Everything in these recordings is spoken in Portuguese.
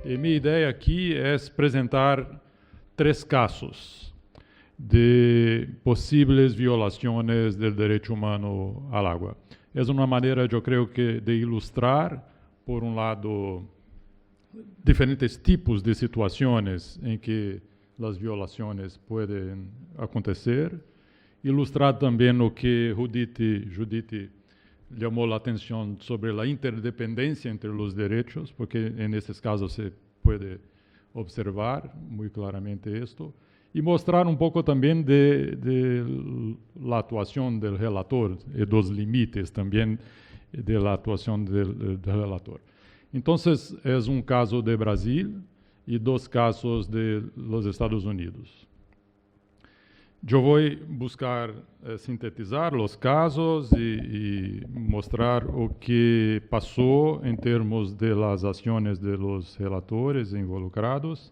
E minha ideia aqui é apresentar 3 casos de possíveis violações do direito humano ao água. É uma maneira, eu creio que, de ilustrar, por um lado, diferentes tipos de situações em que as violações podem acontecer, ilustrar também o que Judith chamou a atenção sobre a interdependência entre os direitos, porque nesses casos se pode observar muito claramente isto, e mostrar um pouco também de la atuação do relator e dos limites também da atuação do relator. Então, é um caso de Brasil e 2 casos de los Estados Unidos. Eu vou buscar sintetizar os casos e mostrar o que passou em termos de las ações de los relatores involucrados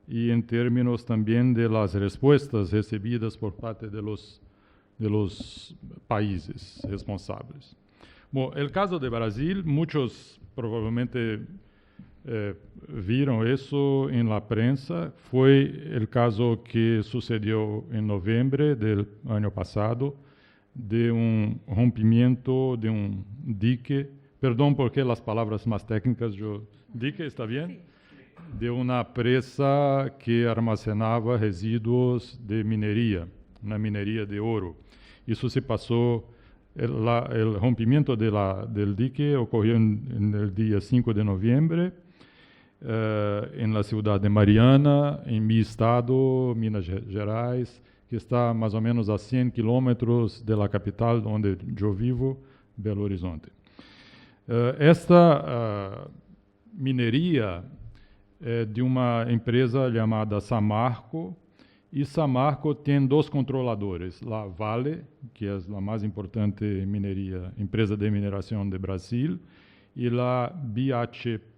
e em termos também de las respostas recebidas por parte de los países responsáveis. Bom, o caso de Brasil, muitos provavelmente viram isso em la prensa. Foi o caso que sucedeu em novembro do ano passado, de rompimento de dique, perdão porque as palavras mais técnicas, dique, está bem? De uma presa que armazenava resíduos de mineria, na mineria de ouro. Isso se passou, o rompimento do dique ocorreu no dia 5 de novembro, em la cidade de Mariana, em meu estado, Minas Gerais, que está mais ou menos a 100 quilômetros da capital onde eu vivo, Belo Horizonte. Esta mineria é de uma empresa chamada Samarco, e Samarco tem 2 controladores, a Vale, que é a mais importante empresa de mineração de Brasil, e a BHP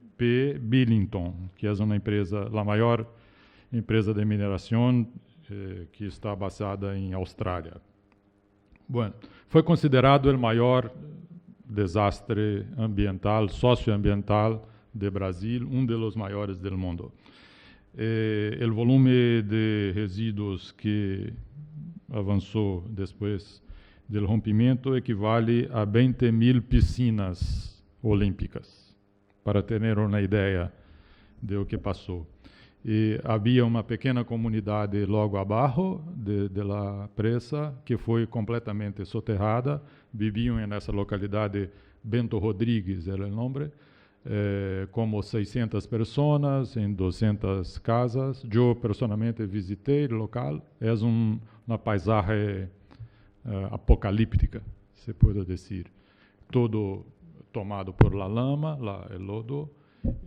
Billiton, que é uma empresa, a maior empresa de mineração que está basada em Austrália. Bueno, foi considerado o maior desastre ambiental, socioambiental de Brasil, dos maiores do mundo. O volume de resíduos que avançou depois do rompimento equivale a 20.000 piscinas olímpicas, para ter uma ideia do que passou. E havia uma pequena comunidade logo abaixo da presa que foi completamente soterrada. Viviam nessa localidade, Bento Rodrigues era o nome, como 600 pessoas em 200 casas. Eu personalmente visitei o local. É uma paisagem apocalíptica, se pode dizer. Todo tomado por la lama, o lodo,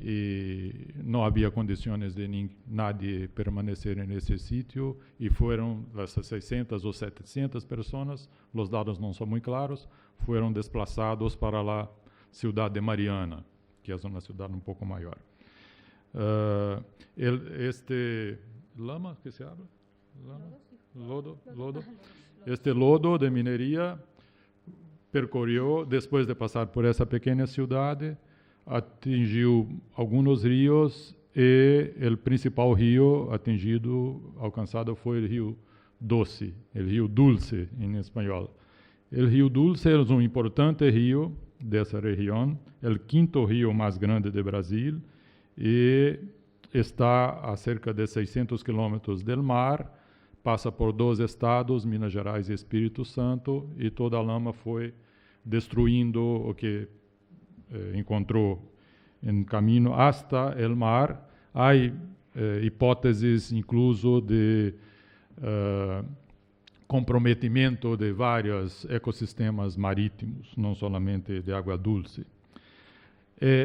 e não havia condições de nadie permanecer nesse sítio, e foram essas 600 ou 700 pessoas, os dados não são muito claros, foram desplaçados para a cidade de Mariana, que é uma cidade um pouco maior. Este lama que se habla? Lodo. Este lodo de mineria percorreu, depois de passar por essa pequena cidade, atingiu alguns rios, e o principal rio alcançado foi o Rio Doce, o Rio Dulce em espanhol. O Rio Dulce é um importante rio dessa região, é o 5º rio mais grande do Brasil, e está a cerca de 600 quilômetros do mar, passa por 2 estados, Minas Gerais e Espírito Santo, e toda a lama foi destruindo o que encontrou em caminho hasta o mar. Há hipóteses, incluso, de comprometimento de vários ecossistemas marítimos, não somente de água dulce.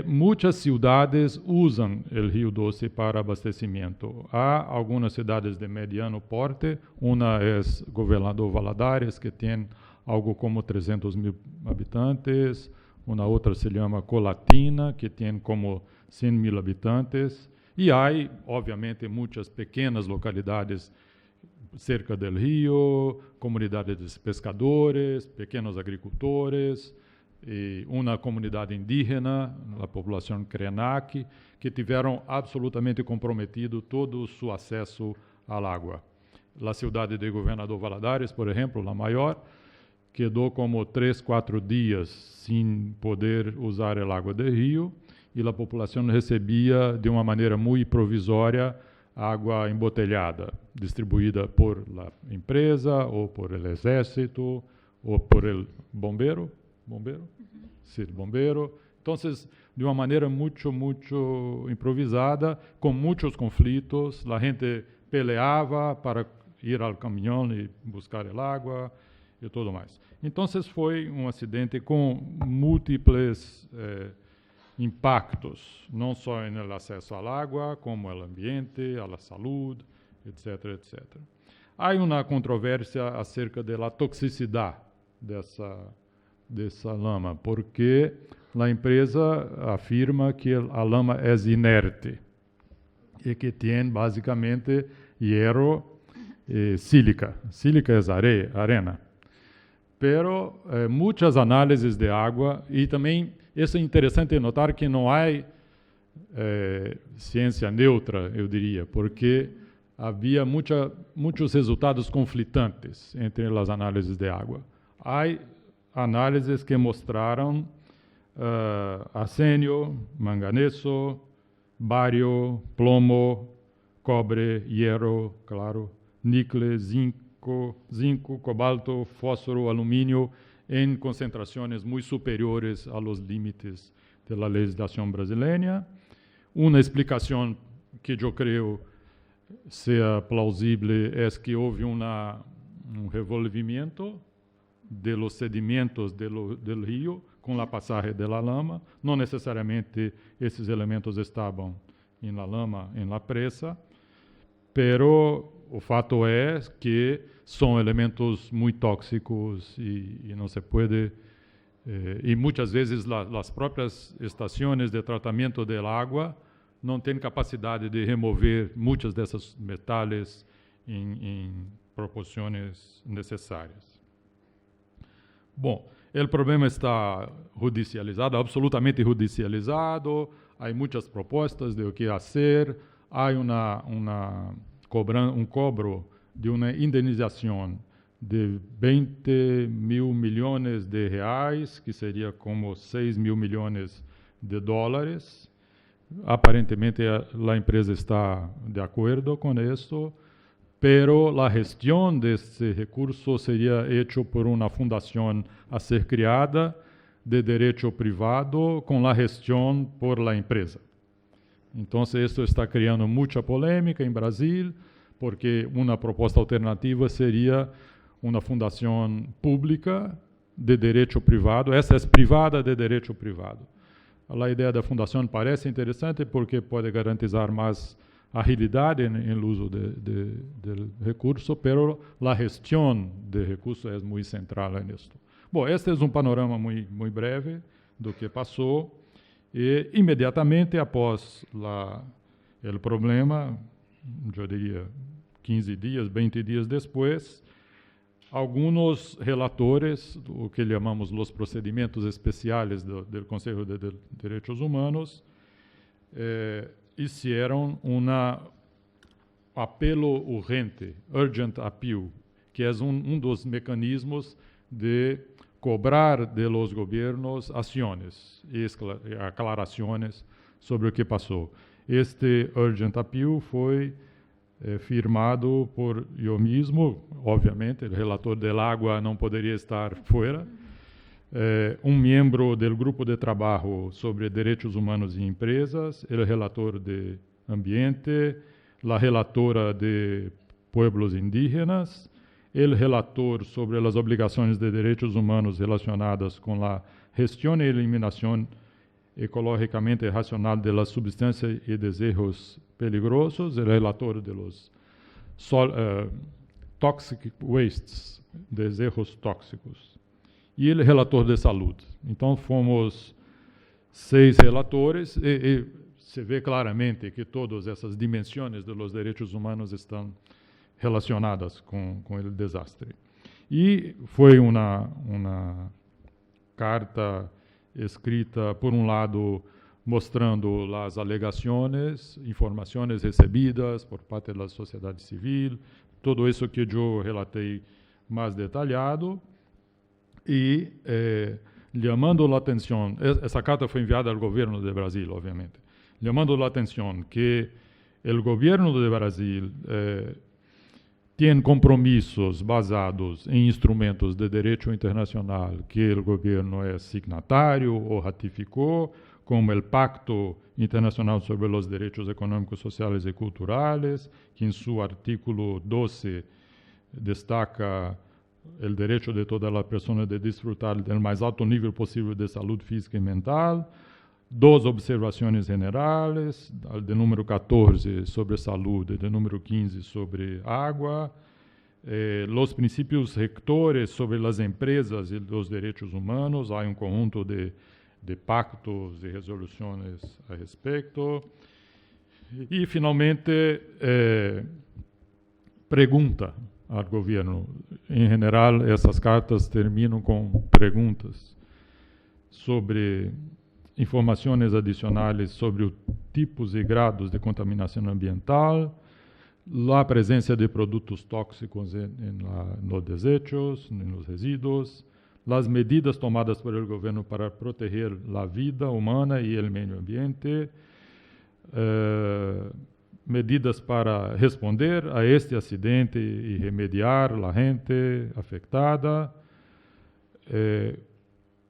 Muitas cidades usam o Rio Doce para abastecimento. Há algumas cidades de mediano porte, uma é Governador Valadares, que tem algo como 300.000 habitantes, uma outra se chama Colatina, que tem como 100.000 habitantes, e há, obviamente, muitas pequenas localidades cerca do rio, comunidades de pescadores, pequenos agricultores, e uma comunidade indígena, a população Krenak, que tiveram absolutamente comprometido todo o seu acesso à água. A cidade de Governador Valadares, por exemplo, a maior, quedou como 3, 4 dias sem poder usar a água do rio, e a população recebia de uma maneira muito provisória água embotelhada, distribuída por a empresa, ou por el exército, ou por el bombeiro. Sí, bombeiro. Então, de uma maneira muito improvisada, com muitos conflitos, a gente peleava para ir ao caminhão e buscar a água e tudo mais. Então, foi um acidente com múltiplos impactos, não só no acesso à água, como ao ambiente, à saúde, etc, etc. Há uma controvérsia acerca da toxicidade dessa lama, porque a empresa afirma que a lama é inerte e que tem basicamente hierro e sílica. Sílica é arena. Pero muitas análises de água, e também isso é interessante notar que não há ciência neutra, eu diria, porque havia muitos resultados conflitantes entre as análises de água. Há análises que mostraram arsênio, manganeso, bário, plomo, cobre, hierro, claro, níquel, zinco, cobalto, fósforo, alumínio, em concentrações muito superiores aos limites da legislação brasileira. Uma explicação que eu creio seja plausível é que houve um revolvimento de los sedimentos del rio com a passagem da lama. Não necessariamente esses elementos estavam na lama, na presa, pero o fato é que são elementos muito tóxicos e não se pode... e muitas vezes as próprias estações de tratamento da água não têm capacidade de remover muitos desses metais em proporções necessárias. Bom, o problema está judicializado, absolutamente judicializado. Há muitas propostas de o que fazer. Há um cobro de uma indenização de 20 mil milhões de reais, que seria como 6 mil milhões de dólares. Aparentemente, a empresa está de acordo com isso, pero a gestão desse recurso seria hecho por uma fundação a ser criada de direito privado com a gestão por la empresa. Então, isso está criando muita polêmica em Brasil, porque uma proposta alternativa seria uma fundação pública de direito privado. Essa é privada de direito privado. A ideia da fundação parece interessante porque pode garantizar mais agilidade no uso do recurso, pero a gestão de recursos é muito central nisso. Bom, este é um panorama muito breve do que passou. E imediatamente após o problema, eu diria 15 dias, 20 dias depois, alguns relatores, o que chamamos os procedimentos especiais do Conselho de Direitos Humanos, fizeram apelo urgente, urgent appeal, que é um dos mecanismos de cobrar de los governos ações e aclarações sobre o que passou. Este urgent appeal foi firmado por eu mesmo, obviamente, o relator del água não poderia estar fora, um membro do grupo de trabalho sobre direitos humanos e empresas, o relator de ambiente, a relatora de pueblos indígenas, o relator sobre as obrigações de direitos humanos relacionadas com a gestão e eliminação ecologicamente racional de las substâncias e desechos peligrosos, o relator de los toxic wastes, desechos tóxicos, e o relator de saúde. Então, fomos 6 relatores e se vê claramente que todas essas dimensões dos direitos humanos estão relacionadas com o desastre. E foi uma carta escrita, por um lado, mostrando as alegações, informações recebidas por parte da sociedade civil, tudo isso que eu relatei mais detalhado, e chamando a atenção, essa carta foi enviada ao governo do Brasil, obviamente, chamando a atenção que o governo do Brasil tem compromissos basados em instrumentos de direito internacional que o governo é signatário ou ratificou, como o Pacto Internacional sobre os Direitos Econômicos, Sociais e Culturais, que em seu artículo 12 destaca o direito de todas as pessoas de desfrutar do mais alto nível possível de saúde física e mental, duas observações generais, de número 14 sobre saúde, de número 15 sobre água, os princípios rectores sobre as empresas e os direitos humanos, há um conjunto de pactos e resoluções a respeito. E, finalmente, pergunta ao governo. Em geral, essas cartas terminam com perguntas sobre informações adicionais sobre os tipos e grados de contaminação ambiental, a presença de produtos tóxicos nos desechos, nos resíduos, as medidas tomadas pelo governo para proteger a vida humana e o meio ambiente, medidas para responder a este acidente e remediar a gente afetada,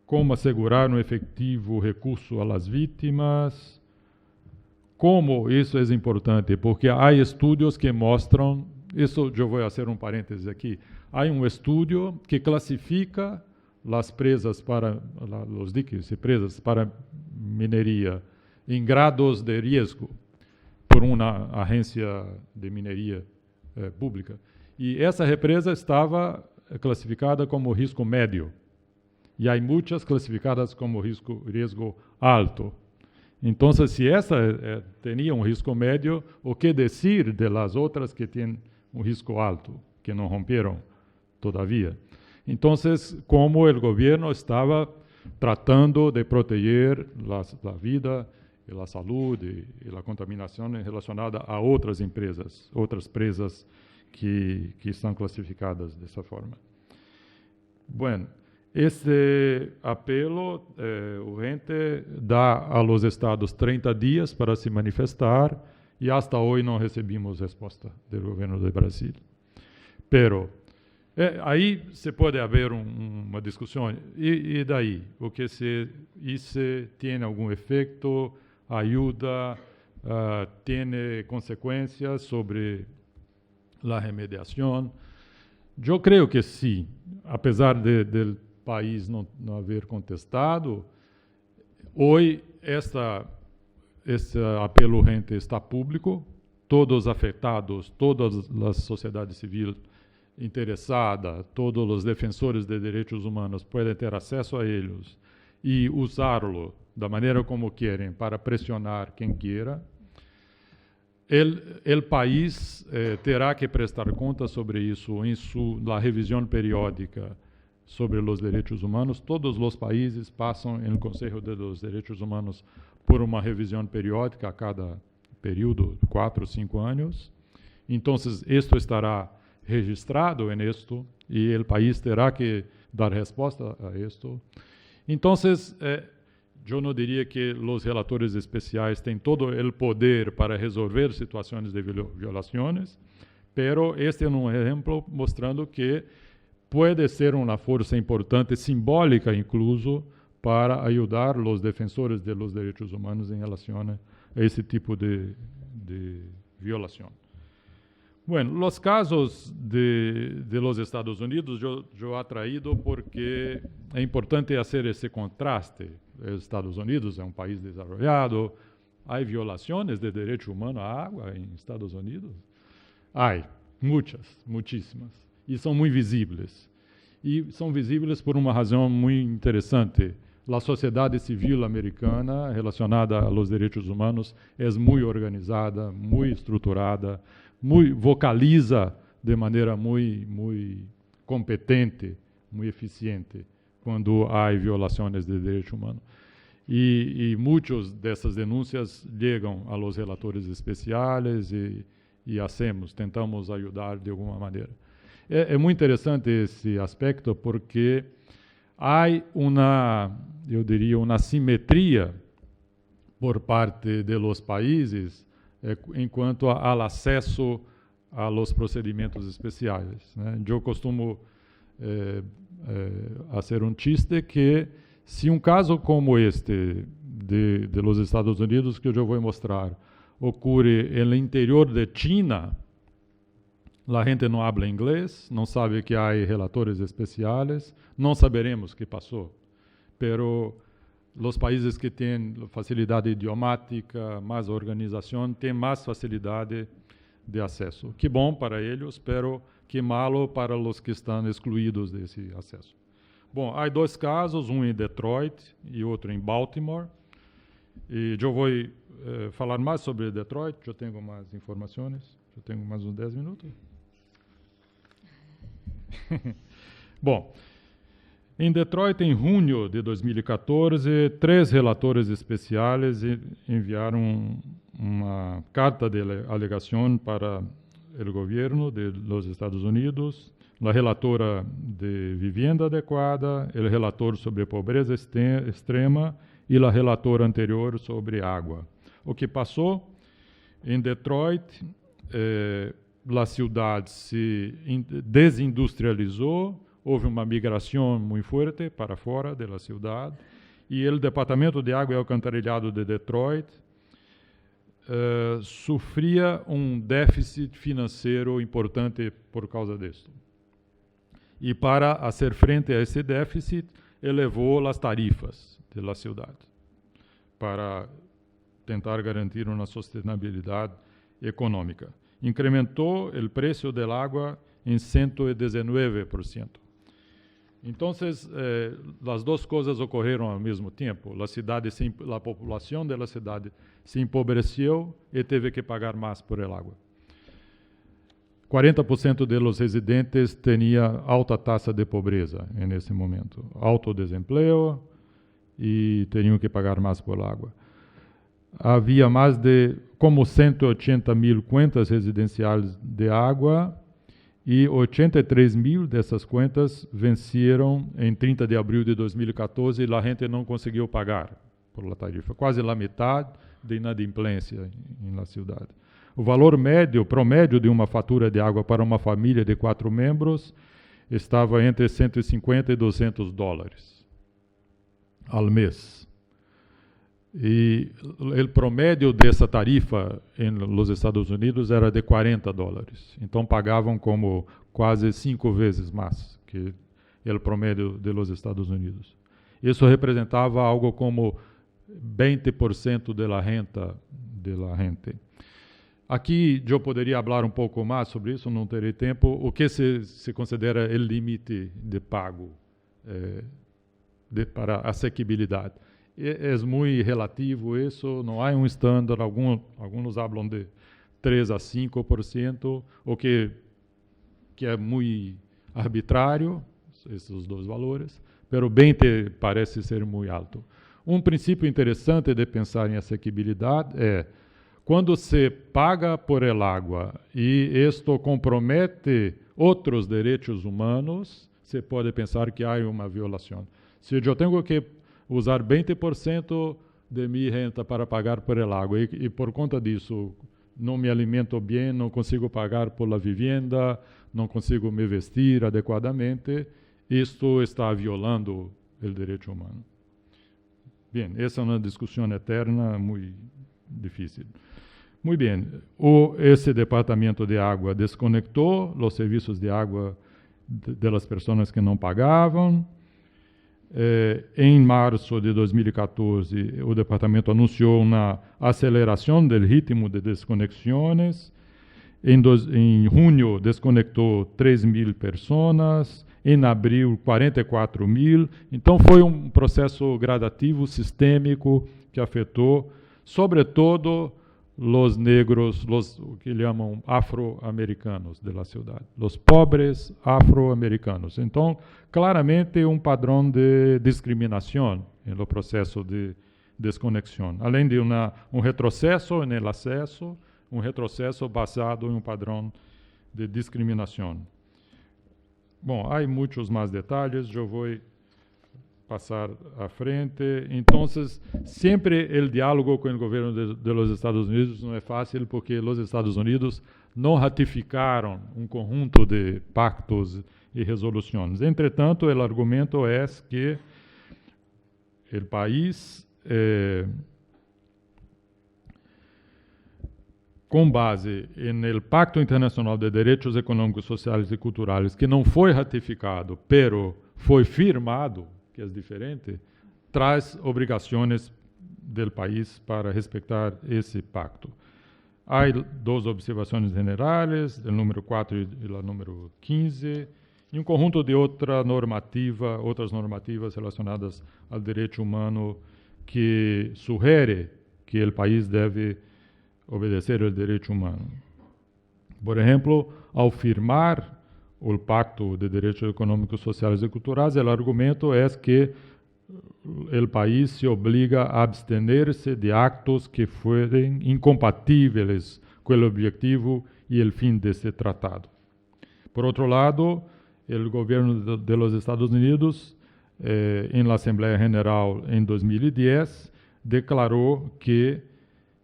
como assegurar um efetivo recurso às vítimas. Como isso é importante? Porque há estudos que mostram, isso eu vou fazer um parênteses aqui, há um estudo que classifica as presas para, os diques e presas para mineria em grados de risco por uma agência de mineria pública. E essa represa estava classificada como risco médio. E há muitas classificadas como risco alto. Então, se essa tinha um risco médio, o que dizer das outras que têm um risco alto, que não romperam todavia? Então, como o governo estava tratando de proteger a vida e a saúde e a contaminação relacionada a outras empresas, outras presas que estão classificadas dessa forma. Bueno, este apelo urgente dá aos estados 30 dias para se manifestar e hasta hoje não recebemos resposta do governo do Brasil. Pero aí se pode haver uma discussão. E daí? O que se tem algum efeito, ajuda, tem consequências sobre a remediação? Eu creio que sim, apesar de país não haver contestado, hoje esse apelo urgente está público, todos os afetados, toda a sociedade civil interessada, todos os defensores de direitos humanos podem ter acesso a eles e usá-lo da maneira como querem para pressionar quem queira. O país terá que prestar conta sobre isso em sua revisão periódica sobre os direitos humanos. Todos os países passam no Conselho dos Direitos Humanos por uma revisão periódica a cada período, 4 ou 5 anos. Então, isto estará registrado em isto e o país terá que dar resposta a isto. Então, eu não diria que os relatores especiais têm todo o poder para resolver situações de violações, pero este é um exemplo mostrando que pode ser uma força importante, simbólica incluso, para ajudar os defensores dos direitos humanos em relação a esse tipo de violação. Bueno, os casos de los Estados Unidos eu atraído porque é importante fazer esse contraste. Os Estados Unidos é um país desenvolvido, há violações de direito humano à água em Estados Unidos? Há, muitíssimas, e são muito visíveis. E são visíveis por uma razão muito interessante. A sociedade civil americana relacionada aos direitos humanos é muito organizada, muito estruturada, vocaliza de maneira muito competente, muito eficiente quando há violações de direito humano. E muitas dessas denúncias chegam aos relatores especiais e tentamos ajudar de alguma maneira. É muito interessante esse aspecto porque há eu diria, uma simetria por parte dos países enquanto ao acesso aos procedimentos especiais, né? Eu costumo fazer um chiste que se um caso como este de los Estados Unidos que eu vou mostrar ocorre no interior de China, a gente não habla inglês, não sabe que há relatores especiais, não saberemos o que passou. Pero os países que têm facilidade idiomática, mais organização, têm mais facilidade de acesso. Que bom para eles, pero que malo para os que estão excluídos desse acesso. Bom, há dois casos, um em Detroit e outro em Baltimore. E eu vou falar mais sobre Detroit, eu tenho mais informações, eu tenho mais uns 10 minutos. Bom, em Detroit, em junho de 2014, 3 relatores especiais enviaram uma carta de alegação para o governo dos Estados Unidos, a relatora de vivienda adequada, o relator sobre pobreza extrema e a relatora anterior sobre água. O que passou? Em Detroit, a cidade se desindustrializou, houve uma migração muito forte para fora da cidade, e o Departamento de Água e Alcantarillado de Detroit sofria um déficit financeiro importante por causa disso. E para fazer frente a esse déficit, elevou as tarifas da cidade, para tentar garantir uma sustentabilidade econômica. Incrementou o preço da água em 119%. Então, as duas coisas ocorreram ao mesmo tempo. A população da cidade se empobreceu e teve que pagar mais por água. 40% dos residentes tinham alta taxa de pobreza nesse momento, alto desemprego e teriam que pagar mais por água. Havia mais de 180 mil contas residenciais de água e 83 mil dessas contas venceram em 30 de abril de 2014 e a gente não conseguiu pagar por a tarifa, quase a metade de inadimplência na cidade. O valor promédio de uma fatura de água para uma família de 4 membros estava entre 150 e 200 dólares ao mês. E o promédio dessa tarifa nos Estados Unidos era de 40 dólares. Então pagavam como quase 5 vezes mais que o promédio dos Estados Unidos. Isso representava algo como 20% da renda da gente. Aqui eu poderia falar um pouco mais sobre isso, não terei tempo. O que se considera o limite de pago para asequibilidade? É muito relativo isso, não há um estándar, alguns falam de 3 a 5%, o que é muito arbitrário, esses dois valores, mas 20 parece ser muito alto. Um princípio interessante de pensar em asequibilidade é quando se paga por el água e isto compromete outros direitos humanos, se pode pensar que há uma violação. Se eu tenho que usar 20% de minha renda para pagar por el água e por conta disso não me alimento bem, não consigo pagar por a vivienda, não consigo me vestir adequadamente, isto está violando o direito humano. Bem, essa é uma discussão eterna, muito difícil. Muito bem, esse departamento de água desconectou os serviços de água das pessoas que não pagavam. Em março de 2014, o departamento anunciou uma aceleração do ritmo de desconexões. Em junho, desconectou 3 mil pessoas. Em abril, 44 mil. Então, foi um processo gradativo, sistêmico, que afetou, sobretudo, los negros, o que chamam afro-americanos da cidade, los pobres afro-americanos. Então, claramente um padrão de discriminação no processo de desconexão, além de um retrocesso no acesso, um retrocesso basado em um padrão de discriminação. Bom, há muitos mais detalhes, eu vou passar à frente. Então, sempre o diálogo com o governo dos Estados Unidos não é fácil, porque os Estados Unidos não ratificaram um conjunto de pactos e resoluções. Entretanto, o argumento é que o país, com base no Pacto Internacional de Direitos Econômicos, Sociais e Culturais, que não foi ratificado, pero foi firmado, que é diferente, traz obrigações do país para respeitar esse pacto. Há duas observações generais, o número 4 e o número 15, e um conjunto de outras normativas relacionadas ao direito humano que sugere que o país deve obedecer ao direito humano. Por exemplo, ao firmar o Pacto de Direitos Econômicos, Sociais e Culturais, o argumento é que o país se obriga a abstener-se de actos que forem incompatíveis com o objetivo e o fim deste tratado. Por outro lado, o governo dos Estados Unidos, em la Assembleia General em 2010, declarou que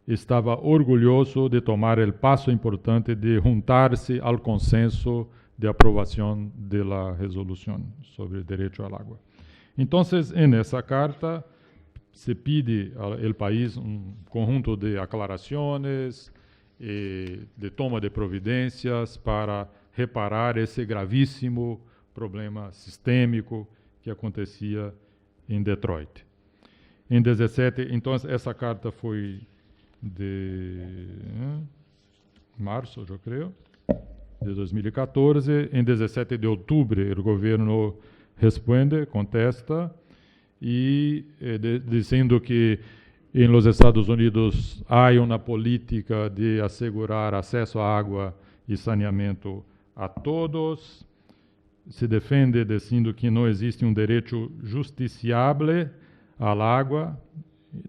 estava orgulhoso de tomar o passo importante de juntar-se ao consenso de aprovação da resolução sobre o direito à água. Então, nessa carta, se pede ao país um conjunto de aclarações e de toma de providências para reparar esse gravíssimo problema sistêmico que acontecia em Detroit. Em 17, então, essa carta foi de março, eu creio, de 2014. Em 17 de outubro, o governo responde, contesta, e dizendo que em los Estados Unidos há uma política de assegurar acesso à água e saneamento a todos. Se defende dizendo que não existe um direito justiciável à água,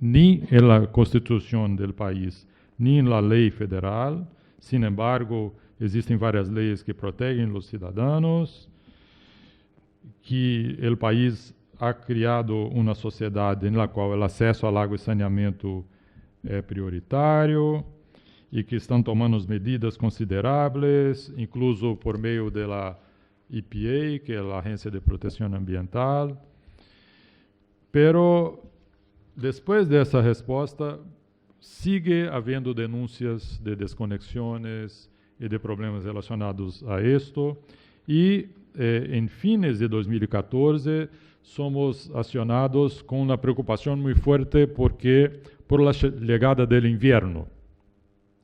nem na Constituição do país, nem na lei federal. Sin embargo, existem várias leis que protegem os cidadãos, que o país ha criado uma sociedade na qual o acesso à água e saneamento é prioritário e que estão tomando medidas consideráveis, incluso por meio da EPA, que é a Agência de Proteção Ambiental. Pero, depois dessa resposta, sigue havendo denúncias de desconexões e de problemas relacionados a isto, e em fines de 2014 somos acionados com uma preocupação muito forte porque por a chegada do inverno.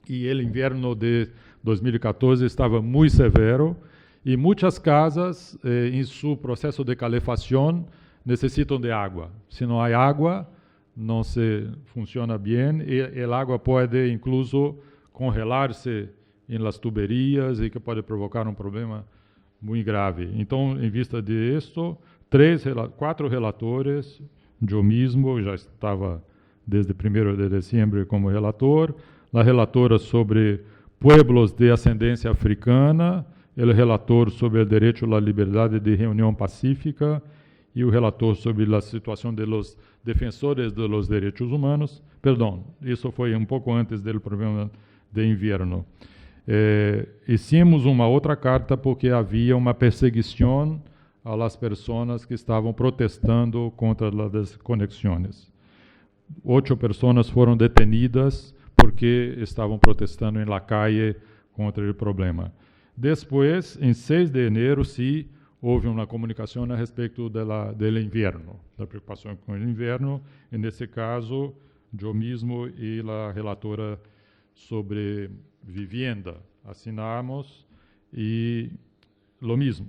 E o inverno de 2014 estava muito severo e muitas casas em seu processo de calefação necessitam de água. Se não há água, não se funciona bem e a água pode incluso congelar-se em las tuberias e que pode provocar um problema muito grave. Então, em vista disso, 4 relatores, eu mesmo já estava desde 1º de dezembro como relator, a relatora sobre pueblos de ascendência africana, o relator sobre o direito à liberdade de reunião pacífica e o relator sobre a situação dos defensores dos direitos humanos. Perdão, isso foi um pouco antes do problema de inverno. Hicimos uma outra carta porque havia uma perseguição às pessoas que estavam protestando contra as desconexões. 8 pessoas foram detenidas porque estavam protestando em la calle contra o problema. Depois, em 6 de janeiro, sim, houve uma comunicação a respeito do inverno, da preocupação com o inverno. E nesse caso, eu mesmo e a relatora sobre vivienda assinamos e lo mesmo,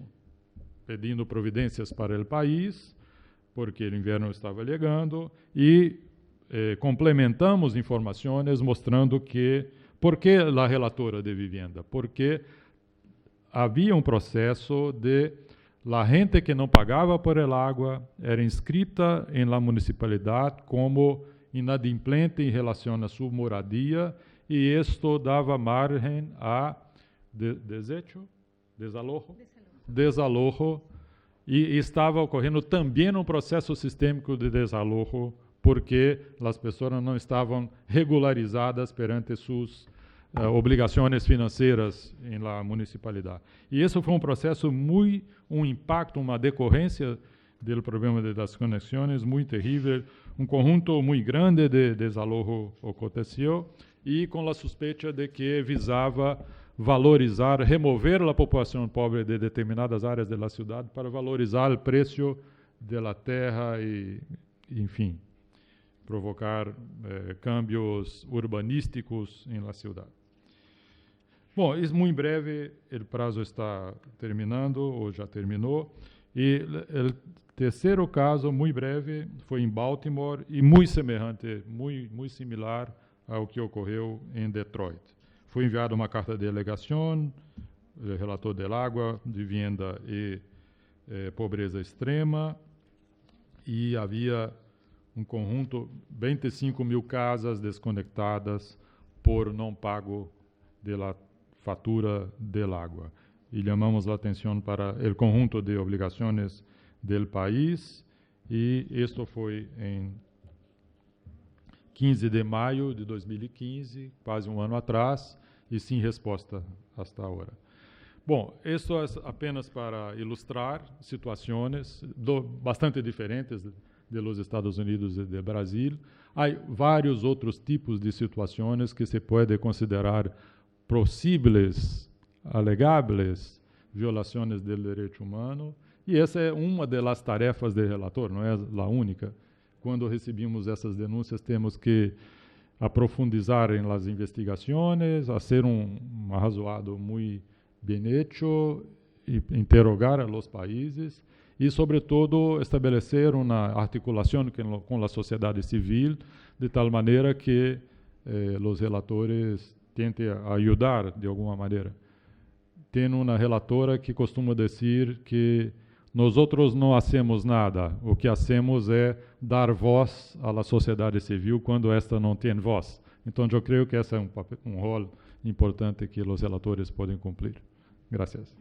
pedindo providências para o país, porque o inverno estava chegando, e complementamos informações mostrando que, por que a relatora de vivienda? Porque havia um processo de a gente que não pagava por el agua era inscrita em la municipalidade como inadimplente em relação à sua moradia, e isto dava margem a desalojo, e estava ocorrendo também um processo sistêmico de desalojo, porque as pessoas não estavam regularizadas perante suas obrigações financeiras em la municipalidade. E isso foi um processo um impacto, uma decorrência do problema das conexões muito terrível, um conjunto muito grande de desalojo aconteceu, e com a suspeita de que visava valorizar, remover a população pobre de determinadas áreas da cidade para valorizar o preço da terra e, enfim, provocar cambios urbanísticos em la cidade. Bom, isso muito breve, o prazo está terminando, ou já terminou, e o terceiro caso, muito breve, foi em Baltimore, e muito semelhante, muito similar ao que ocorreu em Detroit. Foi enviada uma carta de alegação, relator del água, vivienda e pobreza extrema, e havia um conjunto, 25 mil casas desconectadas por não pago da fatura del água. E chamamos a atenção para o conjunto de obrigações do país, e isto foi em 15 de maio de 2015, quase um ano atrás, e sem resposta hasta agora. Bom, isso é apenas para ilustrar situações bastante diferentes de los Estados Unidos e do Brasil. Há vários outros tipos de situações que se pode considerar possíveis, alegáveis violações do direito humano, e essa é uma das tarefas do relator, não é a única. Quando recebemos essas denúncias, temos que aprofundizar em las investigações, fazer um arrazoado muito bem hecho, e interrogar a los países, e, sobretudo, estabelecer uma articulação com a sociedade civil, de tal maneira que os relatores tentem ajudar de alguma maneira. Tem uma relatora que costuma dizer que nós outros não hacemos nada, o que hacemos é dar voz à sociedade civil quando esta não tem voz. Então, eu creio que esse é um rol importante que os relatores podem cumprir. Graças.